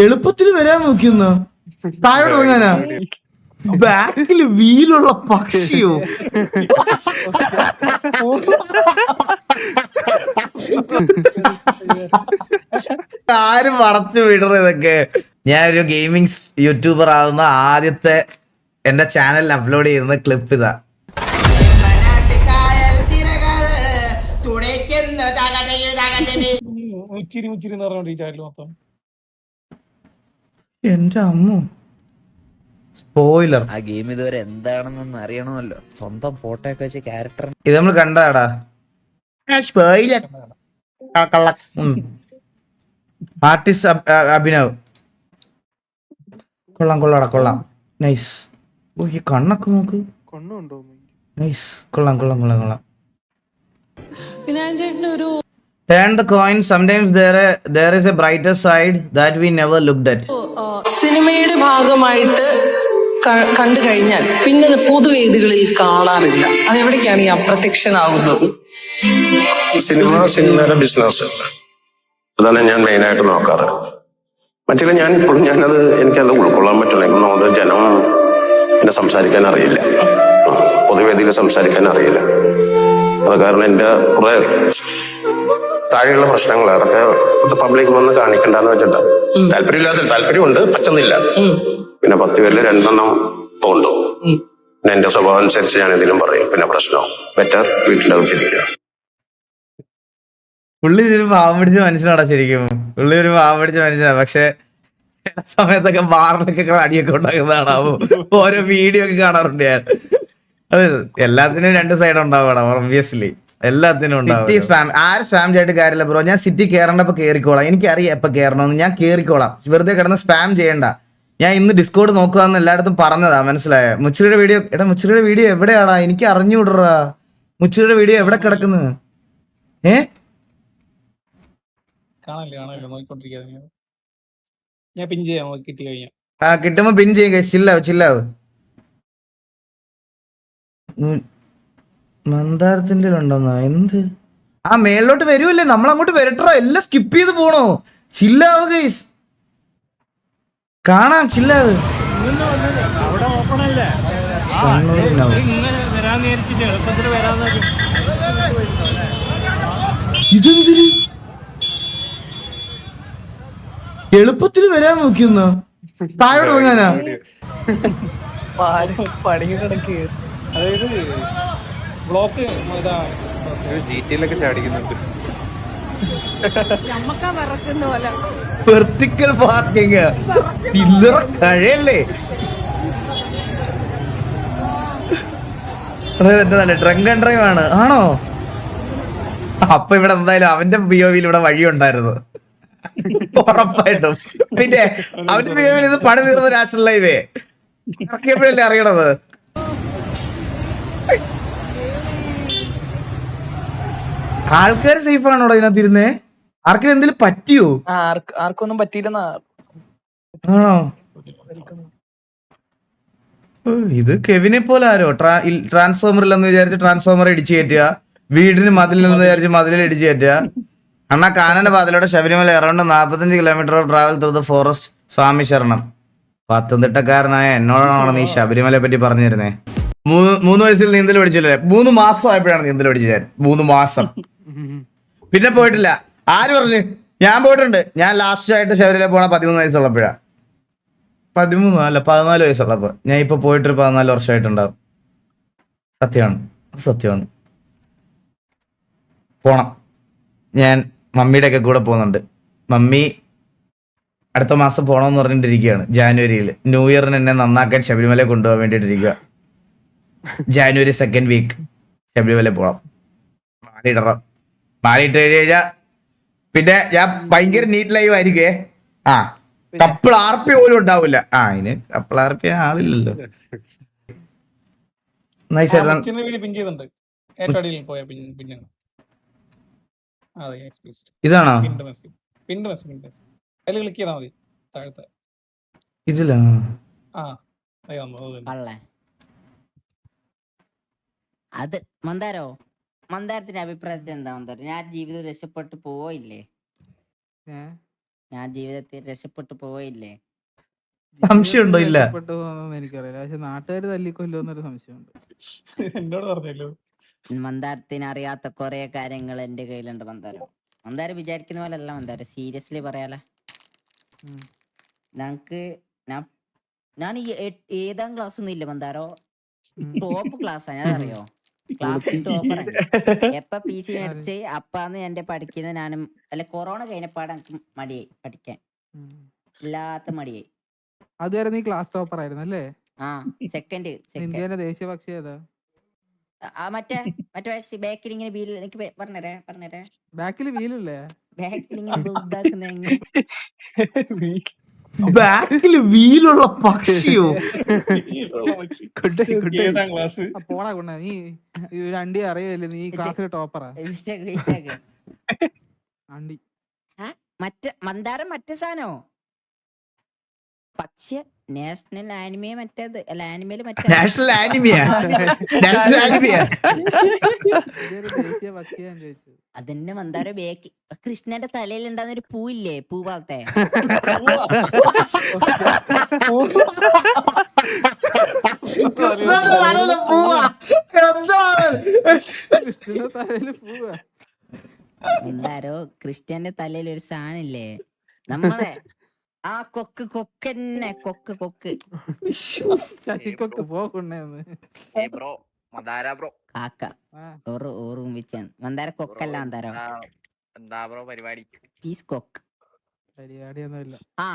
എളുപ്പത്തിൽ വരാൻ നോക്കിയൊന്ന് താഴോട്ട് ഇറങ്ങാനാ ബാക്കില് വീലുള്ള പക്ഷിയോ ആരും വളച്ചു വിടറ ഇതൊക്കെ. ഞാനൊരു ഗെയിമിംഗ് യൂട്യൂബർ ആവുന്ന ആദ്യത്തെ എന്റെ ചാനലിൽ അപ്ലോഡ് ചെയ്യുന്ന ക്ലിപ്പ് ഇതാ. എന്റെ അമ്മോ സ്പോയിലർ. ആ ഗെയിം ഇതുവരെ എന്താണെന്നൊന്നും അറിയണമല്ലോ. സ്വന്തം ഫോട്ടോ ഒക്കെ വെച്ച് ക്യാരക്ടർ ഇത് നമ്മൾ കണ്ടാടാ സ്പോയിലർ. ആർട്ടിസ്റ്റ് അഭിനവ് കൊള്ളാം കൊള്ളാടാ കൊള്ളാം. നൈസ്. ഓ ഈ കണ്ണൊക്കെ നോക്ക്. നൈസ് കൊള്ളാം കൊള്ളാം കൊള്ളാം കൊള്ളാം. Turn the coin. Sometimes there is a brighter side that we never looked at. സിനിമയുടെ ഭാഗമായിട്ട് കണ്ടു കഴിഞ്ഞാൽ പിന്നെ പൊതുവേദികളിൽ കാണാറില്ല. അതെവിടേക്കാണ് ഈ അപ്രത്യക്ഷനാകുന്നത്? സിനിമയുടെ ബിസിനസ് അതാണ് ഞാൻ മെയിനായിട്ട് നോക്കാറ്. മറ്റേ ഞാനത് എനിക്കത് ഉൾക്കൊള്ളാൻ പറ്റില്ല. ഒന്നാമത് ജനം എന്നെ സംസാരിക്കാൻ അറിയില്ല, പൊതുവേദിയിൽ സംസാരിക്കാൻ അറിയില്ല. അത് കാരണം എൻ്റെ കുറെ താഴെയുള്ള പ്രശ്നങ്ങൾ അതൊക്കെ പബ്ലിക് വന്ന് കാണിക്കണ്ടെന്ന് വെച്ചിട്ട് താല്പര്യമുണ്ട്, പറ്റുന്നില്ല. പിന്നെ 10 പേരിൽ 2 എണ്ണം തോണ്ടും. പിന്നെ എന്റെ സ്വഭാവം അനുസരിച്ച് ഞാൻ ഇതിലും പറയും. പിന്നെ പ്രശ്നം ബെറ്റർ വീട്ടിലകത്തിരിക്കുക. പുള്ളി ഒരു പാവം പിടിച്ച മനുഷ്യനാടാ ശരിക്കും. പുള്ളി ഒരു പാവം പിടിച്ച മനുഷ്യനാണ്. പക്ഷെ ചില സമയത്തൊക്കെ ബാറിലൊക്കെ അടിയൊക്കെ ഉണ്ടാക്കുന്നതാണ്. ഓരോ വീഡിയോ ഒക്കെ കാണാറുണ്ട് ഞാൻ. അത് എല്ലാത്തിനും 2 സൈഡ് ഉണ്ടാവണം ഒബ്വിയസ്ലി. എല്ലാത്തിനും ഉണ്ടാവും. സ്പാം ആരും സ്പാം ചെയ്തിട്ട് കാര്യമില്ല ബ്രോ. ഞാൻ സിറ്റി കയറേണ്ടപ്പോ കയറിക്കോളാം. എനിക്കറിയാം എപ്പൊ കയറണമെന്ന്. ഞാൻ കയറിക്കോളാം. വെറുതെ കിടന്ന് സ്പാം ചെയ്യണ്ട. ഞാൻ ഇന്ന് ഡിസ്കോഡ് നോക്കുകയെന്ന് എല്ലായിടത്തും പറഞ്ഞതാ. മനസ്സിലായ? മുച്ചിരിയുടെ വീഡിയോ മുച്ചിരിയുടെ വീഡിയോ എവിടെയാടാ? എനിക്ക് അറിഞ്ഞുവിടറാ. മുച്ചിരിയുടെ വീഡിയോ എവിടെ കിടക്കുന്നു? കിട്ടുമ്പോ പിൻ ചെയ്യുക. ചില്ലാവ് മന്ദാരത്തിന്റെ ഉണ്ടോന്നാ എന്ത്? ആ മേളിലോട്ട് വരുമല്ലേ? നമ്മൾ അങ്ങോട്ട് വരട്ടോ. എല്ലാം സ്കിപ്പ് ചെയ്ത് പോണോ? ചില്ലാവ് ഗൈസ്, കാണാം. ചില്ലാവ് ഇതെന്തിന് എളുപ്പത്തിൽ വരാൻ നോക്കിയൊന്ന് താഴോട്ട് ഇറങ്ങാനാ ബ്ലോക്ക് ജിടിയിലൊക്കെ ചാടിക്കുന്നുണ്ട്. വെർട്ടിക്കൽ പാർക്കിങ് പില്ലറ കഴിയല്ലേ? നല്ല ഡ്രങ്ക് ആൻഡ് ഡ്രൈവ് ആണ്. ആണോ? അപ്പൊ ഇവിടെ എന്തായാലും അവന്റെ പിഒവിയിൽ ഇവിടെ വഴിയുണ്ടായിരുന്നു ഉറപ്പായിട്ടും. പിന്നെ അവന്റെ പിഒവിയിൽ ഇത് പണി തീർന്ന നാഷണൽ ഹൈവേ ഇറക്കിയപ്പോഴല്ലേ അറിയണത്. ആൾക്കാർ സേഫ് ആണോടാ ഇതിനകത്ത് ഇരുന്നേ? ആർക്കും എന്തെങ്കിലും പറ്റിയോ? ആർക്കൊന്നും പറ്റിയില്ലെന്നാ. ആണോ? ഇത് കെവിനെ പോലെ ആരോ ട്രാൻസ്ഫോമർ ഇല്ലെന്ന് വിചാരിച്ച് ട്രാൻസ്ഫോമർ ഇടിച്ചു കയറ്റുക, വീടിന് മതിലെന്ന് വിചാരിച്ച് മതിലിൽ ഇടിച്ചു കയറ്റുക. അണ്ണാ കാനന്റെ പാതയിലൂടെ Sabarimala around 45 kilometre of travel through the forest. സ്വാമി ശരണം. പത്തനംതിട്ടക്കാരനായ എന്നോടാണോ നീ ശബരിമലയെ പറ്റി പറഞ്ഞു തരുന്നേ? 3 വയസ്സിൽ നീന്തൽ പഠിച്ചില്ലേ? 3 മാസം ആയപ്പോഴാണ് നീന്തൽ പഠിച്ചത് ഞാൻ. 3 മാസം. പിന്നെ പോയിട്ടില്ല. ആര് പറഞ്ഞു? ഞാൻ പോയിട്ടുണ്ട്. ഞാൻ ലാസ്റ്റ് ആയിട്ട് ശബരിമല പോണ 13 വയസ്സുള്ളപ്പോഴാ. 13 അല്ല 14 വയസ്സുള്ളപ്പോ. ഞാൻ ഇപ്പൊ പോയിട്ടൊരു 14 വർഷമായിട്ടുണ്ടാവും. സത്യമാണ്. പോണം. ഞാൻ മമ്മിയുടെ ഒക്കെ കൂടെ പോകുന്നുണ്ട്. മമ്മി അടുത്ത മാസം പോണമെന്ന് പറഞ്ഞിട്ടിരിക്കുകയാണ്. ജാനുവരിയിൽ ന്യൂ ഇയറിന് എന്നെ നന്നാക്കാൻ ശബരിമല കൊണ്ടുപോകാൻ വേണ്ടിയിട്ടിരിക്കുക. ജാനുവരി 2nd വീക്ക് ശബരിമല പോണം. മാലിടണം. മാലിട്ട് കഴിഞ്ഞാ പിന്നെ ഞാൻ ഭയങ്കര നീറ്റ് ലൈവ് ആയിരിക്കേ. കപ്പിൾ ആർപ്പി പോലും ഉണ്ടാവില്ല. അതിന് കപ്പിൾ ആർപ്പി ആളില്ലല്ലോ. ഇതാണോ? ഇതിലാ അത് മന്ദാരത്തിന്റെ അഭിപ്രായത്തിൽ എന്താ? മന്ദാരം ഞാൻ ജീവിതം രക്ഷപ്പെട്ടു പോയില്ലേ? ഞാൻ ജീവിതത്തിൽ രക്ഷപ്പെട്ടു പോയില്ലേ? സംശയമുണ്ടോ? ഇല്ല. പെട്ടു പോകുന്നതെന്ന് എനിക്കറിയില്ല, പക്ഷെ നാട്ടുകാർ തല്ലിക്കൊല്ലോ എന്നൊരു സംശയമുണ്ട്. എന്നോട് പറഞ്ഞല്ലോ. മന്ദാരത്തിന് അറിയാത്ത കുറെ കാര്യങ്ങൾ എന്റെ കയ്യിലുണ്ട് മന്ദാരം. മന്ദാരം വിചാരിക്കുന്ന പോലെ അല്ല മന്ദാരം, സീരിയസ്ലി പറയാല. ഉം. ഞങ്ങക്ക് ഞാൻ ഈ 7ാം ക്ലാസ് ഒന്നും ഇല്ല മന്ദാരോ, ടോപ്പ് ക്ലാസ് ആണ് അതറിയോ? ക്ലാസ് ടോപ്പറാണ്. എപ്പ PC മേടിച്ച് അപ്പാന്ന് എന്റെ പഠിക്കുന്ന ഞാനും അല്ല, കൊറോണ കഴിഞ്ഞപ്പാട് എനിക്ക് മടിയായി പഠിക്കാൻ, ഉം. ഇല്ലാത്ത മടിയായി. അതുവരെ നീ ക്ലാസ് ടോപ്പർ ആയിരുന്നു അല്ലേ? ആ സെക്കൻഡ് ഇന്ത്യയിലെ ദേശീയ പക്ഷി ഏതാ? മറ്റേ ബാക്കിൽ ഇങ്ങനെ വീല് എനിക്ക് പറഞ്ഞേരെ ബാക്കിൽ വീലില്ലേ? ബാക്കിൽ ഇങ്ങനെ ഇതാക്കുന്ന എങ്ങനെ? ബാക്കിൽ വീലുള്ള പക്ഷിയോ? ഏതാം ക്ലാസ്? പോടാ കൊണ്ട, നീ ഈ ഒരു അണ്ടി അറിയില്ലേ, നീ ക്ലാസ്സിലെ ടോപ്പറാ അണ്ടി. മന്ദാരം മറ്റേ സാധനോ? പക്ഷെ നാഷണൽ ആനിമേ മറ്റേത് അല്ല, ആനിമേല് മറ്റേ നാഷണൽ ആനിമിയാ? നാഷണൽ ആനിമിയാ? ഇതൊരു ദേശീയ പക്ഷിയാന്ന് ചോദിച്ചത്. അതിന്റെ മന്ദാരം ബേക്ക് കൃഷ്ണന്റെ തലയിൽ ഉണ്ടാകുന്ന ഒരു പൂവില്ലേ, പൂ പോലത്തെ. കൃഷ്ണന്റെ തലയില് പൂവാ? എന്താണ്? കൃഷ്ണന്റെ തലയില് പൂവാ? മന്ദാരോ കൃഷ്ണന്റെ തലയിൽ ഒരു സാധനം ഇല്ലേ നമ്മളെ ആ കൊക്കന്നെ കൊക്ക് ശശിക്കൊക്കെ പോകണ്ടേന്ന് കാക്ക ഓറും വെച്ചാൻ മന്ദാര കൊക്കല്ല മന്ദാരോ, എന്താ ബ്രോ പരിപാടി? പീസ് കൊക്ക്. പരിപാടിയൊന്നുമില്ല. ആ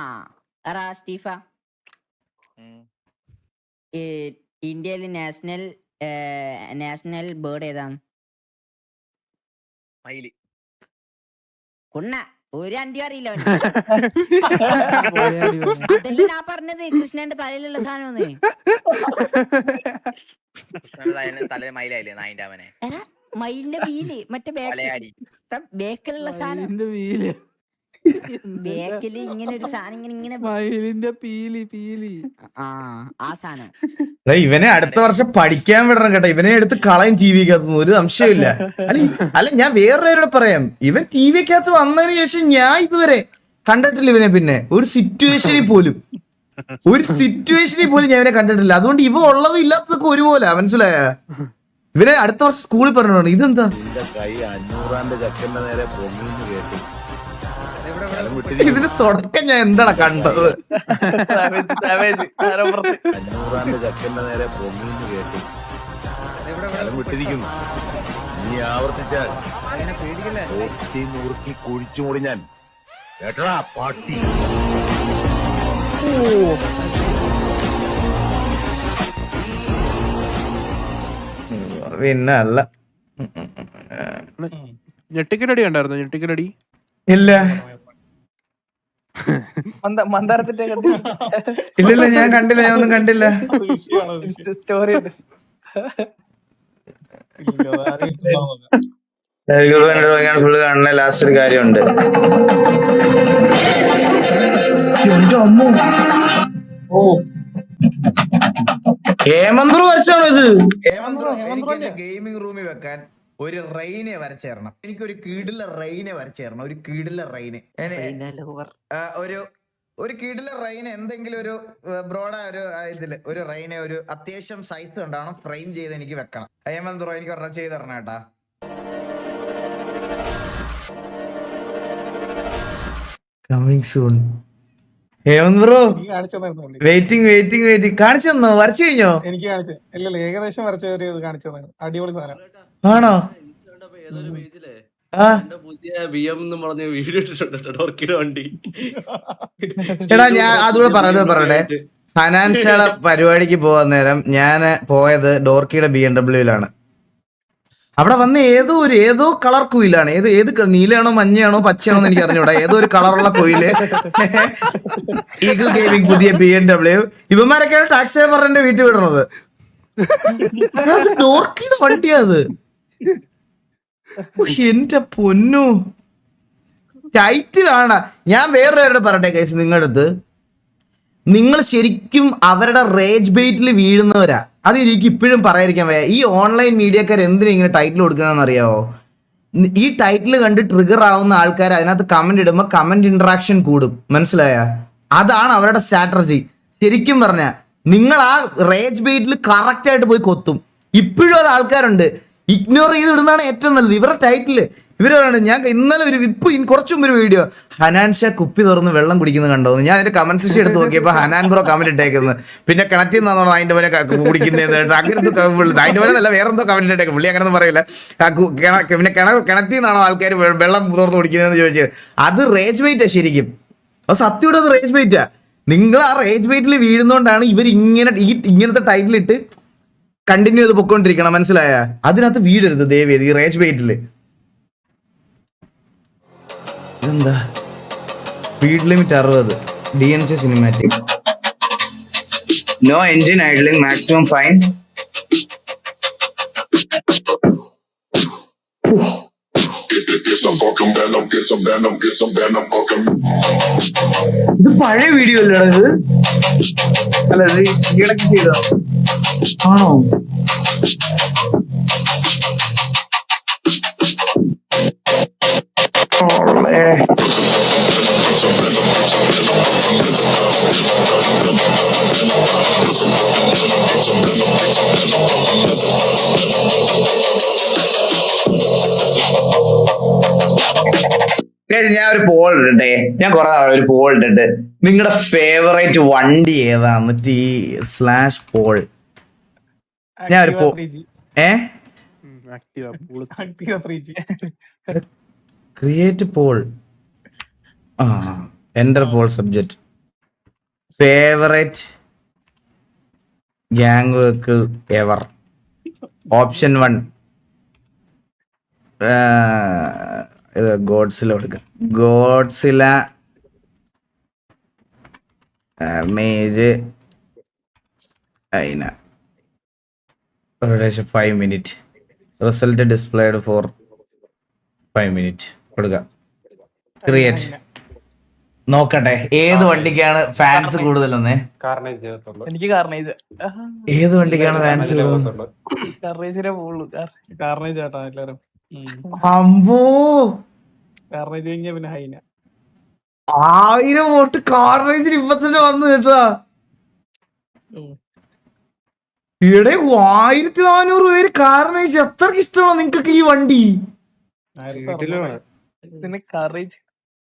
എറാ സ്റ്റീഫ, ഇന്ത്യയിലെ നാഷണൽ ബേർഡ് ഏതാണ്? മയില്. കുണ്ണ ഒരു അണ്ടിയും അറിയില്ല അവന്. പോയാടി വന്നു. അതല്ല ഞാൻ പറഞ്ഞത്, കൃഷ്ണന്റെ തലയിലുള്ള സാധനം. തല മയിലായില്ലേ നായിന്റെ അവനെ? മയിലിന്റെ വീല് മറ്റേ ബേക്കിലുള്ള സാധനം, മയിലിന്റെ വീല്. ബേക്കില് ഇങ്ങനെ ഒരു സാധനം ഇങ്ങനെ മയിലിന്റെ പീലി. ആ സാധനം. ഇവനെ അടുത്ത വർഷം പഠിക്കാൻ വിടണം കേട്ടോ. ഇവനെ എടുത്ത് കളയും ടി വിക്കകത്ത്, ഒരു സംശയമില്ല. അല്ല ഞാൻ വേറൊരു പറയാം, ഇവൻ ടി വിക്കകത്ത് വന്നതിന് ശേഷം ഞാൻ ഇതുവരെ കണ്ടിട്ടില്ല ഇവനെ. പിന്നെ ഒരു സിറ്റുവേഷനിൽ പോലും ഞാൻ ഇവനെ കണ്ടിട്ടില്ല. അതുകൊണ്ട് ഇവ ഉള്ളതും ഇല്ലാത്തതൊക്കെ ഒരുപോലെ, മനസ്സിലായ? ഇവനെ അടുത്ത വർഷം സ്കൂളിൽ പറഞ്ഞോണ്ട് ഇതെന്താ ഇതിന് തുടക്കം ഞാൻ എന്താണ് കണ്ടത്? നീ ആവർത്തിച്ചാൽ കുഴിച്ചു മൂടി ഞാൻ കേട്ടടാ പാട്ടി. പിന്നെ അല്ല, ഞെട്ടിക്കലടി ഉണ്ടായിരുന്നു? ഞെട്ടിക്കലടി ഇല്ല മന്ദാരത്തിന്റെ ഇല്ലില്ല, ഞാൻ കണ്ടില്ല, ഞാൻ ഒന്നും കണ്ടില്ല. സ്റ്റോറി ഫുള്ള് കാണുന്ന ലാസ്റ്റ് ഒരു കാര്യമുണ്ട്. ഹേമന്ത് വരച്ചാണോ ഇത്? എനിക്ക് ഗെയിമിംഗ് റൂമിൽ വെക്കാൻ ഒരു റെയിനെ വരച്ചേരണം. എനിക്കൊരു കീടിലെ റെയിനെ വരച്ചേരണം. ഒരു കീടിലെ റെയിന് ഒരു കീടിലെ റെയിന് എന്തെങ്കിലും ഒരു ബ്രോഡ ഒരു ഇതില് ഒരു റെയിനെ ഒരു അത്യാവശ്യം സൈസ് കണ്ടാണ് ഫ്രെയിം ചെയ്ത് എനിക്ക് വെക്കണം. ഹേമന്ത് ബ്രോ എനിക്ക് ഒരെണ്ണം ചെയ്ത് തരണം കേട്ടാ. Coming soon. Hemant bro waiting കാണിച്ചു തന്നോ? വരച്ചു കഴിഞ്ഞോ? എനിക്ക് കാണിച്ചു. ഇല്ല ഏകദേശം വരച്ച ഒരു ഇത് കാണിച്ചു തന്നെ. അടിപൊളി സാധനം ആണോ? എടാ ഞാൻ അതുകൂടെ പറയട്ടെ. ഫൈനാൻഷ്യൽ പരിപാടിക്ക് പോകാൻ നേരം ഞാൻ പോയത് ഡോർക്കിയുടെ BMW-ലാണ്. അവിടെ വന്ന് ഏതോ കളർ കുയിലാണ്. ഏത് നീലയാണോ മഞ്ഞയാണോ പച്ചയാണോ എന്ന് എനിക്ക് അറിഞ്ഞൂടാ. ഏതോ ഒരു കളറുള്ള കുയില്. ഈഗിൾ ഗെയിമിംഗ് പുതിയ BMW. ഇവന്മാരൊക്കെയാണ് ടാക്സി പറഞ്ഞ വീട്ടിൽ വിടണത്. ഡോർക്കിയുടെ വണ്ടിയാ അത്. എന്റെ പൊന്നു ടൈറ്റിലാണ്. ഞാൻ വേറൊരു പറയട്ടെ കേസ്, നിങ്ങളുടെ അടുത്ത് നിങ്ങൾ ശരിക്കും അവരുടെ റേജ് ബെയ്റ്റിൽ വീഴുന്നവരാ. അത് എനിക്ക് ഇപ്പോഴും പറയാതിരിക്കാൻ വയ്യ. ഈ ഓൺലൈൻ മീഡിയക്കാർ എന്തിനാ ഇങ്ങനെ ടൈറ്റിൽ കൊടുക്കുന്നതെന്ന് അറിയാവോ? ഈ ടൈറ്റിൽ കണ്ട് ട്രിഗർ ആവുന്ന ആൾക്കാർ അതിനകത്ത് കമന്റ് ഇടുമ്പോൾ കമന്റ് ഇന്ററാക്ഷൻ കൂടും, മനസ്സിലായ? അതാണ് അവരുടെ സ്ട്രാറ്റജി. ശരിക്കും പറഞ്ഞ നിങ്ങൾ ആ റേജ് ബെയ്റ്റിൽ കറക്റ്റ് ആയിട്ട് പോയി കൊത്തും. ഇപ്പോഴും അത് ആൾക്കാരുണ്ട്, ഇഗ്നോർ ചെയ്ത് ഇടുന്നതാണ് ഏറ്റവും നല്ലത്. ഇവരുടെ ടൈറ്റിൽ ഇവർ പറയുന്നത്, ഞാൻ ഇന്നലെ കുറച്ചു മുമ്പ് ഒരു വീഡിയോ ഹനാൻഷ കുപ്പി തുറന്ന് വെള്ളം കുടിക്കുന്നത് കണ്ടോ, ഞാൻ അതിന്റെ കമന്റ് സെക്ഷൻ എടുത്ത് നോക്കിയപ്പോൾ ഹനാൻ ബ്രോ കമന്റ് ഇട്ടേക്കുന്നത്, പിന്നെ കിണറ്റിൽ നിന്നാണോ അതിന്റെ പോലെ കുടിക്കുന്നത്, അങ്ങനത്തെ അതിന്റെ പോലെ അല്ല വേറെന്തോ കമന്റ് ഇട്ടേക്കും. പുള്ളി അങ്ങനെയൊന്നും പറയില്ല. പിന്നെ കിണറ്റിൽ നിന്നാണോ ആൾക്കാർ വെള്ളം തുറന്ന് കുടിക്കുന്നതെന്ന് ചോദിച്ചത്, അത് റേജ് വെയിറ്റാ ശരിക്കും. അത് സത്യമായിട്ട് അത് റേജ് വെയിറ്റാ. നിങ്ങൾ ആ റേജ് വെയിറ്റിൽ വീഴുന്നോണ്ടാണ് ഇവർ ഇങ്ങനത്തെ ടൈറ്റിൽ ഇട്ട് കണ്ടിന്യൂ ചെയ്ത് പൊക്കോണ്ടിരിക്കണം, മനസ്സിലായ? അതിനകത്ത് വീഴരുത് ദയവേത് ഈ റേജ് വെയിറ്റിൽ. ഇതെന്താ speed limit 60, DNC cinematic, no engine idling, maximum fine. ഇത് പഴയ വീഡിയോ അല്ലേടാ ഇത്? അല്ല ഇത് ഈയിടയ്ക്ക് ചെയ്തോ ആണോ? ഞാൻ ഒരു പോൾ ഇടട്ടെ, ഞാൻ കുറെ ഒരു പോൾ ഇട്ടിട്ട് നിങ്ങളുടെ ഫേവറേറ്റ് വണ്ടി ഏതാന്ന് സ്ലാഷ് പോൾ. ഞാൻ ഒരു create poll. Enter poll subject favourite gang vehicle ever. Option 1 Godzilla കൊടുക്കുക. ഗോഡ്സില മേജ് അതിന 5 minutes. Result displayed for 5 minutes കൊടുക്കുക. ക്രിയേറ്റ്. നോക്കട്ടെ ഏത് വണ്ടിക്കാണ് ഫാൻസ് കൂടുതലെന്നേ. എനിക്ക് കാർണേജ്. ഏത് വണ്ടിക്കാണ് ഫാൻസ് കാർണേജിനെ പോകുള്ളൂ. കാർണേജ് ആട്ടാ എല്ലാരും. അമ്പോ കാർണേജ് കഴിഞ്ഞ പിന്നെ ഹൈന. 1000 വോട്ട് കാർണേജിന് ഇപ്പൊ തന്നെ വന്നു കേട്ടാ. ഇവിടെ 1400 പേര് കാർണേജ്. എത്രക്ക് ഇഷ്ടമാണോ നിങ്ങക്ക് ഈ വണ്ടി?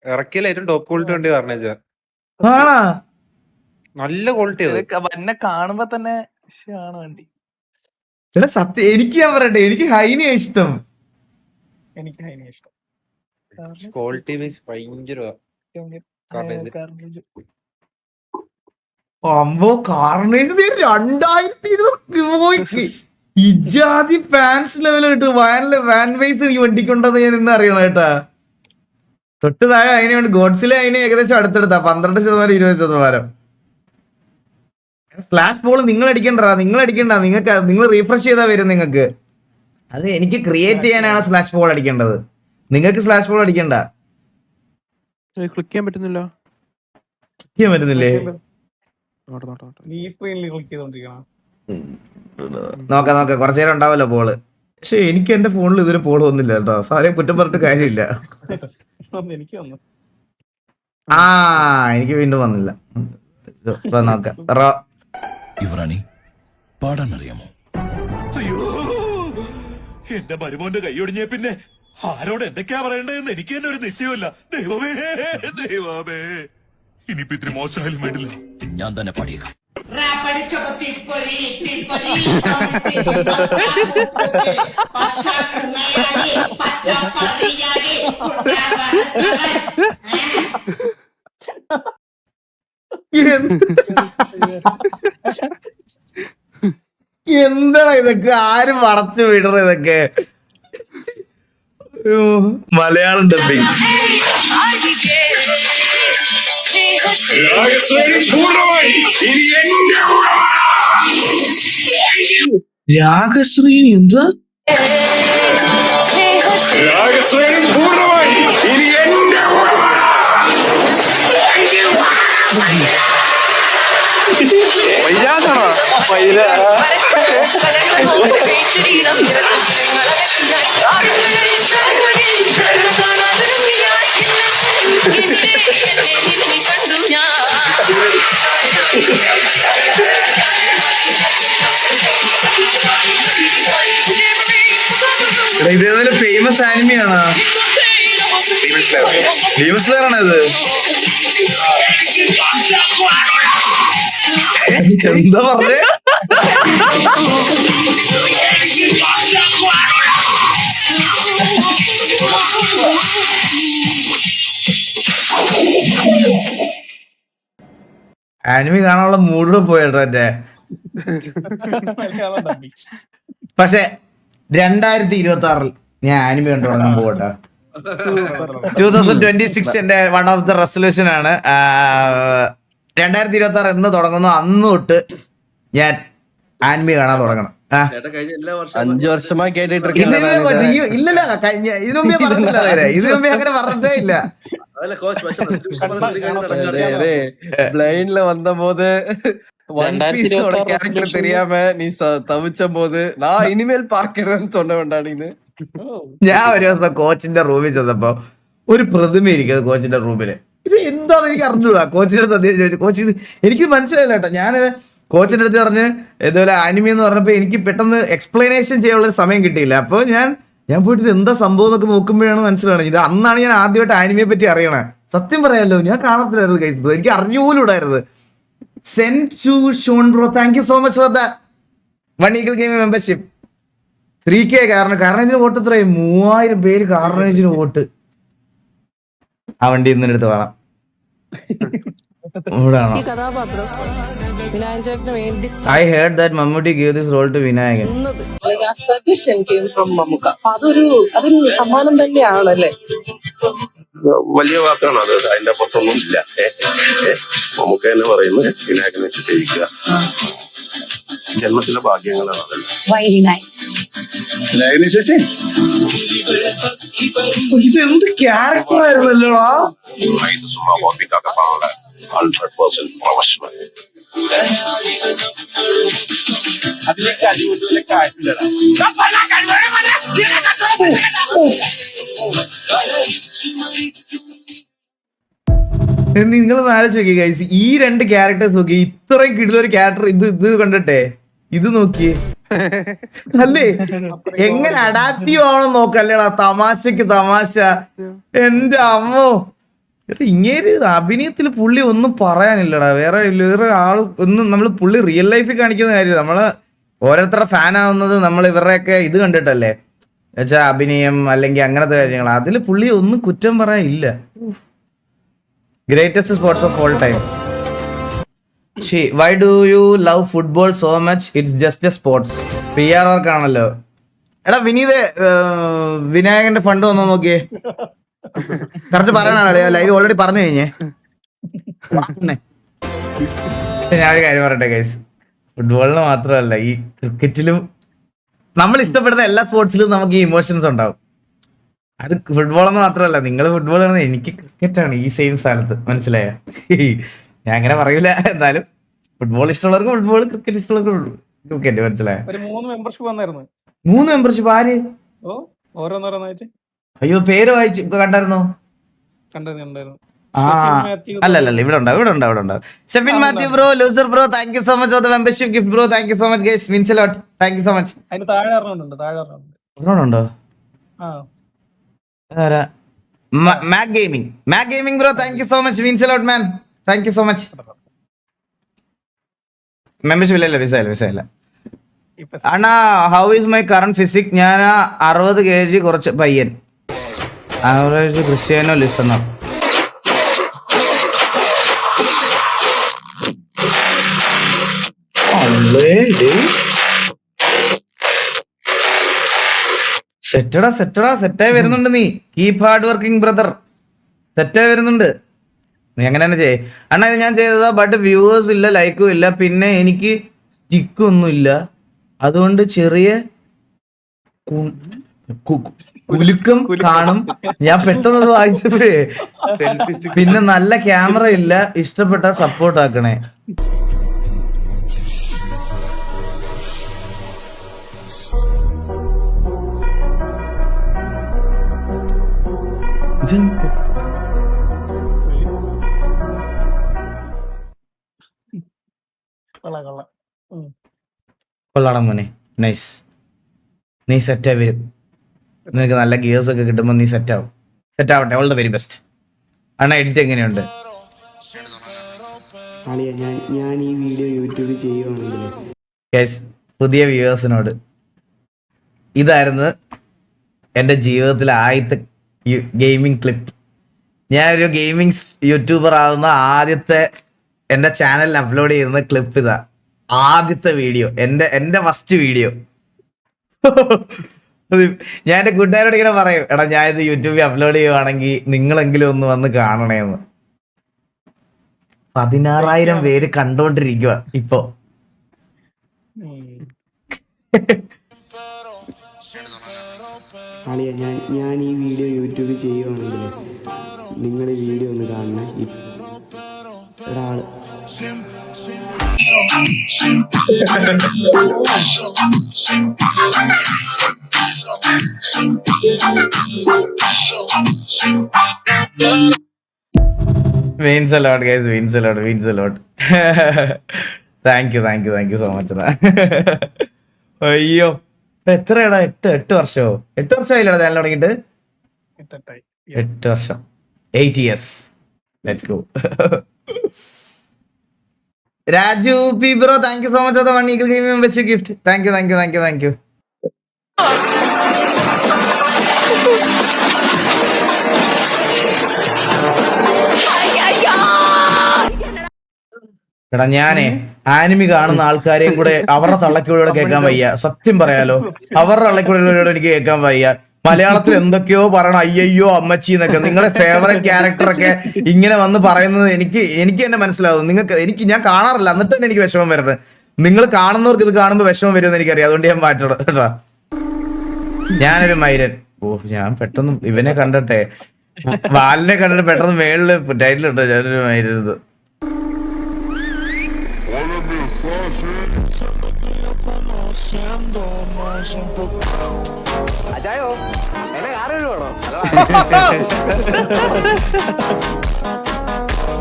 ഇറക്കിയല്ല ഏറ്റവും ടോപ്പ് ക്വാളിറ്റി വണ്ടി കാർണേജ്. ആണാ? നല്ല ക്വാളിറ്റി. എന്നെ കാണുമ്പോ തന്നെ ആണ് വണ്ടി. എടാ സത്യം എനിക്ക് ഞാൻ പറയട്ടെ, എനിക്ക് ഹൈനയാ ഇഷ്ടം. എനിക്ക് ഹൈന ഇഷ്ടം. ക്വാളിറ്റി വൈസ് ഭയങ്കര കാർണേജ്. അമ്പോ കാർണേജ് 2200 ഇജാതി ഫാൻസ് ലെവൽ കിട്ടും. വാൻ വൈസ് ഈ വണ്ടിക്കുണ്ടെന്ന് ഞാൻ ഇന്ന് അറിയണം കേട്ടാ. തൊട്ട് താഴെ അതിനെ വേണ്ടി ഗോഡ്സിലെ അതിനെ ഏകദേശം അടുത്തെടുത്താ 12%, 20%. സ്ലാഷ് ബോൾ നിങ്ങൾ അടിക്കണ്ട, നിങ്ങൾ റീഫ്രഷ് ചെയ്താ വരും നിങ്ങൾക്ക്. അത് എനിക്ക് ക്രിയേറ്റ് ചെയ്യാനാണ് സ്ലാഷ് ബോൾ അടിക്കേണ്ടത്, നിങ്ങൾക്ക് സ്ലാഷ് ബോൾ അടിക്കണ്ട. ക്ലിക്ക് ചെയ്യാൻ പറ്റുന്നില്ല. ക്ലിക്ക് ചെയ്യാൻ പറ്റുന്നില്ലേ? ഈ സ്ക്രീനിൽ ക്ലിക്ക് ചെയ്തോണ്ടിരിക്കണം. നോക്കാം കുറച്ചു നേരം ഉണ്ടാവല്ലോ പോള്. പക്ഷെ എനിക്ക് എന്റെ ഫോണിൽ ഇതുവരെ പോൾ വന്നില്ല കേട്ടോ. സാറേ കുറ്റം പറഞ്ഞിട്ട് കാര്യമില്ല. എനിക്ക് വന്നു. എനിക്ക് വീണ്ടും വന്നില്ല. നോക്കാം. യുവറാണി പാടാൻ അറിയാമോ? അയ്യോ എന്റെ മരുമോന്റെ കൈയൊടിഞ്ഞ പിന്നെ ആരോട് എന്തൊക്കെയാ പറയണ്ടെന്ന് എനിക്ക് തന്നെ ഒരു നിശ്ചയമില്ല. ദൈവമേ ഇനിയിപ്പോ ഇത്തിരി മോശമായാലും വേണ്ടില്ല, ഞാൻ തന്നെ പാടിയേക്കാം. എന്താ ഇതൊക്കെ? ആരും വളച്ചു വിടറ ഇതൊക്കെ? മലയാളം ഡബിങ്. രാഗശ്രീനി എന്താ? ഇതേപോലെ ഫേമസ് ആനിമിയാണ്. ഡീമൺ സ്ലെയർ ആണ് ഇത്. എന്താ പറഞ്ഞേ? ആനിമി കാണാനുള്ള മൂഡ് പോയിട്ടോ എന്റെ. പക്ഷെ 2026 ഞാൻ ആനിമി കണ്ടു തുടങ്ങാൻ പോകട്ടെ. 2026 എന്റെ വൺ ഓഫ് ദ റെസൊല്യൂഷൻ ആണ്. 2026 എന്ന് തുടങ്ങുന്നു അന്ന് തൊട്ട് ഞാൻ ആനിമി കാണാൻ തുടങ്ങണം. 5 വർഷമായി ഇല്ലല്ലോ ഇതിനു മുമ്പേ പറഞ്ഞില്ല. ഇതിനു മുമ്പേ അങ്ങനെ പറഞ്ഞിട്ടേ ഇല്ല. ബ്ലൈൻഡ്ல வந்த போது ஒன் பீஸோட கேரக்டர் தெரியாம நீ தவிச்ச போது நான் இனிமேல் பாக்குறேன்னு சொன்ன வேண்டாடின்னு. ഞാൻ ഒരു ദിവസം കോച്ചിന്റെ റൂമിൽ ചെന്നപ്പോ ഒരു പ്രതിമ ഇരിക്കുന്നത് കോച്ചിന്റെ റൂമില്. ഇത് എന്താന്ന് എനിക്ക് അറിഞ്ഞൂടാ. കോച്ചിന്റെ ചോദിച്ചു. കോച്ച് എനിക്ക് മനസ്സിലായില്ല കേട്ടോ. ഞാൻ കോച്ചിന്റെ അടുത്ത് പറഞ്ഞ് ഇതുപോലെ ആനിമി എന്ന് പറഞ്ഞപ്പോ എനിക്ക് പെട്ടെന്ന് എക്സ്പ്ലനേഷൻ ചെയ്യാനുള്ള ഒരു സമയം കിട്ടിയില്ല. അപ്പൊ ഞാൻ പോയിട്ട് ഇത് എന്താ സംഭവം എന്നൊക്കെ നോക്കുമ്പോഴാണ് മനസ്സിലാവുന്നത്. ഇത് അന്നാണ് ഞാൻ ആദ്യമായിട്ട് ആനിമിയെ പറ്റി അറിയണേ. സത്യം പറയാമല്ലോ, ഞാൻ കാണത്തില്ലായിരുന്നു കഴിച്ചത്. എനിക്ക് അറിഞ്ഞുപോലുണ്ടായിരുന്നു. Send to Shawn bro, thank you so much for the 1 Eagle Gaming membership. 3K കാർണേജിന് വോട്ട് എത്രയായി? 3000 പേര് കാർണേജിന് വോട്ട്. ആ വണ്ടി ഇന്ന് എടുത്ത് വേണം. ഈ കഥാപാത്രം വിനായകൻ ചേട്ടന് വേണ്ടി I heard that Mammootty gave this role to Vinayakan. Suggestion came from Mammookka. അപ്പൊ അതൊരു സമ്മാനം തന്നെയാണല്ലേ. വലിയ വാക്കാണ് അത്. അതിന്റെ അപ്പുറത്തൊന്നും ഇല്ല. നമുക്ക് തന്നെ പറയുന്നത് വിനായകനെ വെച്ച് ചെയ്യിക്കുക. ജന്മത്തിലെ ഭാഗ്യങ്ങളാണ് അതെല്ലാം. ഇത് എന്ത് ക്യാരക്ടർ ആയിരുന്നല്ലോടാ. 100% പ്രൊഫഷണൽ. നിങ്ങൾ ആലോചിച്ച് നോക്കി ഗൈസ്, ഈ 2 ക്യാരക്ടേഴ്സ് നോക്കി. ഇത്രയും കിടിലൊരു ക്യാരക്ടർ ഇത് കണ്ടിട്ടെ ഇത് നോക്കിയേ അല്ലേ. എങ്ങനെ അഡാപ്റ്റീവ് ആവണം നോക്കല്ലേടാ. തമാശക്ക് തമാശ. എന്റെ അമ്മോ, ഇങ്ങേര് അഭിനയത്തിൽ പുള്ളി ഒന്നും പറയാനില്ലടാ. വേറെ ആൾ ഒന്നും. നമ്മൾ പുള്ളി റിയൽ ലൈഫിൽ കാണിക്കുന്ന കാര്യം നമ്മള് ഓരോരുത്തരുടെ ഫാൻ ആവുന്നത് നമ്മൾ ഇവരുടെയൊക്കെ ഇത് കണ്ടിട്ടല്ലേ. എന്നുവെച്ചാ അഭിനയം അല്ലെങ്കിൽ അങ്ങനത്തെ കാര്യങ്ങൾ. അതിൽ പുള്ളി ഒന്നും കുറ്റം പറയാനില്ല. Greatest sports of all time. Why do you love football so much? It's just A sports. PR വർക്കാണല്ലോ. എടാ വിനീത്, വിനായകന്റെ ഫണ്ട് വന്നോ നോക്കിയേ. കറക്റ്റ് പറയാനാണല്ലേ. ലൈവ് ഓൾറെഡി പറഞ്ഞു കഴിഞ്ഞേ. ഞാനൊരു കാര്യം പറയട്ടെ ഗൈസ്, ഫുട്ബോളിന് മാത്രമല്ല ഈ ക്രിക്കറ്റിലും നമ്മൾ ഇഷ്ടപ്പെടുന്ന എല്ലാ സ്പോർട്സിലും നമുക്ക് ഈ ഇമോഷൻസ് ഉണ്ടാവും. അത് ഫുട്ബോളെന്ന് മാത്രമല്ല. നിങ്ങൾ ഫുട്ബോൾ ആണ്, എനിക്ക് ക്രിക്കറ്റാണ് ഈ സെയിം സ്ഥാനത്ത്. മനസ്സിലായ? ഞാൻ അങ്ങനെ പറയൂല. എന്നാലും ഫുട്ബോൾ ഇഷ്ടമുള്ളവർക്ക് ഫുട്ബോൾ, ക്രിക്കറ്റ് ഇഷ്ടമുള്ളവർക്ക് ക്രിക്കറ്റ്. മനസ്സിലായ? ഒരു 3 മെമ്പർഷിപ്പ് വന്നായിരുന്നു. 3 മെമ്പർഷിപ്പ്? ആര്? ഓരോന്നോരോന്നായിട്ട്. അയ്യോ, പേര് വായിച്ചു കണ്ടായിരുന്നോ? കണ്ടായിരുന്നു. ആ അല്ലല്ല, ഇവിടെ ഉണ്ടാവും. Shefin Mathew bro, loser bro, thank you so much for the membership gift bro. Thank you so much guys, means a lot. Thank you so much. അതിന് താഴെ അറിഞ്ഞുണ്ടോ? ആരാ? Mac gaming bro, thank you so much, means a lot man. Thank you so much. Membership ഇല്ല, visa ഇല്ല. അണ്ണാ, how is my current physique? ഞാൻ 60 kg കുറച്ച് പയ്യൻ. Average Cristiano listener. സെറ്റായി വരുന്നുണ്ട്. നീ കീപ് ഹാർഡ് വർക്കിംഗ് ബ്രദർ. സെറ്റായി വരുന്നുണ്ട്. നീ അങ്ങനെ തന്നെ ചെയ്യേ. അണ്ണാ, ഇത് ഞാൻ ചെയ്തതാ. ബട്ട് വ്യൂവേഴ്സ് ഇല്ല, ലൈക്കും ഇല്ല, പിന്നെ എനിക്ക് സ്റ്റിക്കൊന്നും ഇല്ല. അതുകൊണ്ട് ചെറിയ കുലുക്കം കാണും. ഞാൻ പെട്ടെന്ന് വായിച്ചപ്പോഴേ. പിന്നെ നല്ല ക്യാമറ ഇല്ല. ഇഷ്ടപ്പെട്ട സപ്പോർട്ട് ആക്കണേ. ഇത് കൊള്ളാം കൊള്ളാം. കൊള്ളാടാ മോനെ, നൈസ്. നീ സെറ്റായി വരും. നിനക്ക് നല്ല ഗിയേഴ്സ് ഒക്കെ കിട്ടുമ്പോൾ നീ സെറ്റാവും. സെറ്റാവട്ടെ, all the very best. Anna edit എങ്ങനെയുണ്ട്? ഞാൻ ഈ വീഡിയോ യൂട്യൂബിൽ ചെയ്യുവാണെങ്കിൽ ഗൈസ്, പുതിയ വ്യൂവേഴ്സിനോട്, ഇതായിരുന്നു എൻ്റെ ജീവിതത്തിലെ ആദ്യത്തെ ഗെയിമിംഗ് ക്ലിപ്പ്. ഞാനൊരു ഗെയിമിംഗ് യൂട്യൂബർ ആവുന്ന ആദ്യത്തെ എൻ്റെ ചാനലിൽ അപ്ലോഡ് ചെയ്യുന്ന ക്ലിപ്പ് ഇതാ. ആദ്യത്തെ വീഡിയോ, എൻ്റെ ഫസ്റ്റ് വീഡിയോ. ഞാൻ എൻ്റെ കൂട്ടുകാരോട് ഇങ്ങനെ പറയും, എടാ ഞാൻ ഇത് യൂട്യൂബിൽ അപ്ലോഡ് ചെയ്യുവാണെങ്കിൽ നിങ്ങളെങ്കിലും ഒന്ന് വന്ന് കാണണേന്ന്. 16,000 പേര് കണ്ടോണ്ടിരിക്കുക ഇപ്പൊ. ഞാൻ ഈ വീഡിയോ യൂട്യൂബിൽ ചെയ്യുവാണെങ്കിൽ നിങ്ങൾ ഈ വീഡിയോ ഒന്ന് കാണണേ. ഒരാള് means a lot guys, means a lot. Thank you so much. അയ്യോ, എത്രയാടാ? 8 വർഷമോ? 8 വർഷമായില്ല ചാനൽ തുടങ്ങിയിട്ട്? 8 വർഷം, 8 years. Let's go. Raju P bro, thank you so much for the 1 Eagle Gaming membership gift. Thank you. എടാ, ഞാനേ anime കാണുന്ന ആൾക്കാരെയും കൂടെ അവരുടെ തള്ളക്കൂടെ കേൾക്കാൻ വയ്യ. സത്യം പറയാലോ, അവരുടെ തള്ളക്കൂടെ എനിക്ക് കേൾക്കാൻ വയ്യ. മലയാളത്തിൽ എന്തൊക്കെയോ പറയണം, അയ്യോ അമ്മച്ചി എന്നൊക്കെ. നിങ്ങളുടെ ഫേവറേറ്റ് ക്യാരക്ടറൊക്കെ ഇങ്ങനെ വന്ന് പറയുന്നത് എനിക്ക് തന്നെ മനസ്സിലാവും. നിങ്ങൾക്ക് ഞാൻ കാണാറില്ല, എന്നിട്ട് തന്നെ എനിക്ക് വിഷമം വരണം. നിങ്ങൾ കാണുന്നവർക്ക് ഇത് കാണുമ്പോൾ വിഷമം വരുമെന്ന് എനിക്കറിയാം. അതുകൊണ്ട് ഞാൻ മാറ്റണം കേട്ടോ. ഞാനൊരു മൈരൻ. ഞാൻ പെട്ടെന്ന് ഇവനെ കണ്ടട്ടെ, വാലിനെ കണ്ടിട്ട് പെട്ടെന്ന് മേളില് ടൈറ്റിൽ ഇട്ടോ ഞാനൊരു മൈരൻ.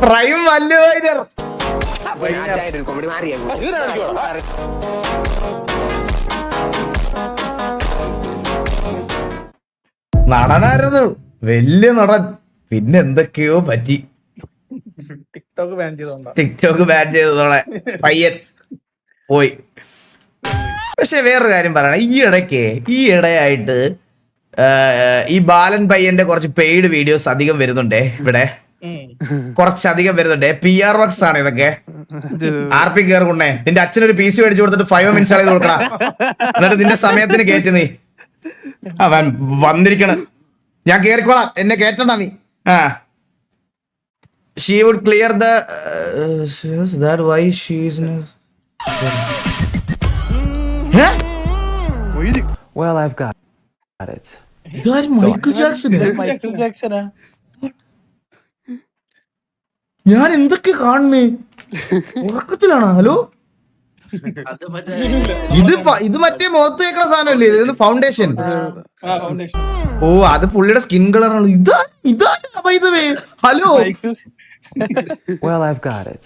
പ്രൈം വല്ലുവൈദ്യർ നടനായിരുന്നു, വലിയ നടൻ. പിന്നെ എന്തൊക്കെയോ പറ്റി. ടിക്ടോക്ക് ബാൻ ചെയ്തതോടെ പയ്യൻ പോയി. പക്ഷെ വേറൊരു കാര്യം പറയണം, ഈ ഇടയായിട്ട് ഈ ബാലൻ പയ്യന്റെ കുറച്ച് പെയ്ഡ് വീഡിയോസ് അധികം വരുന്നുണ്ടേ. ഇവിടെ കുറച്ചധികം വരുന്നുണ്ട്. PR വർക്സ് ആണ് ഇതൊക്കെ. RP കയറുകൊണ്ടേ നിന്റെ അച്ഛനൊരു PC മേടിച്ചു കൊടുത്തിട്ട് 5 ഇൻസ്റ്റാൾ ചെയ്ത് കൊടുക്കണം. എന്നിട്ട് നിന്റെ സമയത്തിന് കയറ്റി നീ. അവൻ വന്നിരിക്കണം, ഞാൻ കേറിക്കോളാം, എന്നെ കേറ്റണ്ട നീ. She would clear the that why she is Well, I've got it. ഇതാര്? മൈക്കിൾ ജാക്സനാ? ഞാൻ എന്തൊക്കെ കാണുന്നേ? ഉറക്കത്തിലാണോ? ഹലോ, ഇത് മറ്റേ മുഖത്ത് വെക്കണ സാധനമല്ലേ? ഇത് ഫൗണ്ടേഷൻ. ഓ, അത് പുള്ളിയുടെ സ്കിൻ കളറാണ്. Hello. Well, I've got it.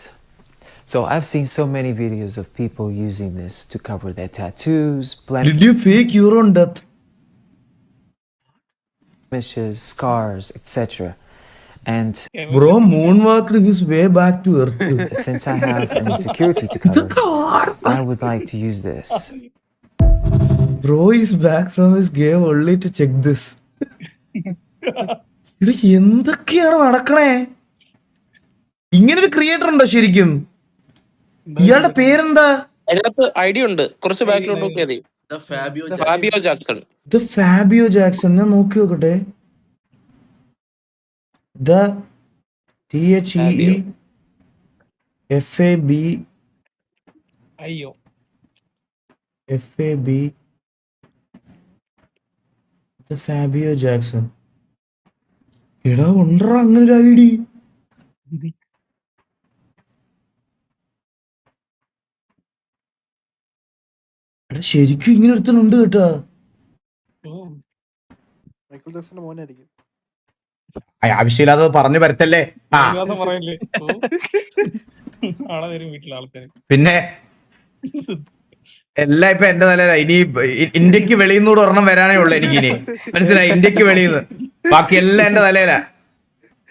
So I've seen so many videos of people using this to cover their tattoos, Did you fake your own death? blemishes, scars, etc. And Bro, moonwalked his way back to Earth. since I have an insecurity to cover, I would like to use this. Bro is back from his cave only to check this. ഇത് എന്തൊക്കെയാണ് നടക്കണേ? ഇങ്ങനൊരു creator ഉണ്ടോ ശരിക്കും? ഇയാളുടെ പേരെന്താ? അതിനകത്ത് idea ഉണ്ട്, കുറച്ച് ബാക്കിലോട്ട് നോക്കിയാൽ മതി. Fabio Jackson. ഇത് ഫാബിയോ ജാക്സൺ. ഞാൻ നോക്കി നോക്കട്ടെ. THEEFAB അയ്യോ FAB ഫാബിയോ ജാക്സൺ. എടാ ഉണ്ടോ അങ്ങനൊരു ഐഡി? എടാ ശരിക്കും ഇങ്ങനെ ഒരുത്തനുണ്ട് കേട്ടാ. മൈക്കിൾ ജാക്സന്റെ മോനായിരിക്കും. ആവശ്യമില്ലാതെ പറഞ്ഞു വരത്തല്ലേ. ആ ശ്രീനിവാസൻ പറയല്ലേ ആളെ വരും വീട്ടിലെ ആൾക്കാര്. പിന്നെ എല്ലാം ഇപ്പൊ എന്റെ തലയില. ഇനി ഇന്ത്യക്ക് വെളിയിൽ നിന്നൂടെ ഒരെണ്ണം വരാനേ ഉള്ളു എനിക്ക്. ഇനി മനസ്സിലായി, ഇന്ത്യക്ക് വെളിയിൽ നിന്ന്. ബാക്കി എല്ലാം എന്റെ തലയില.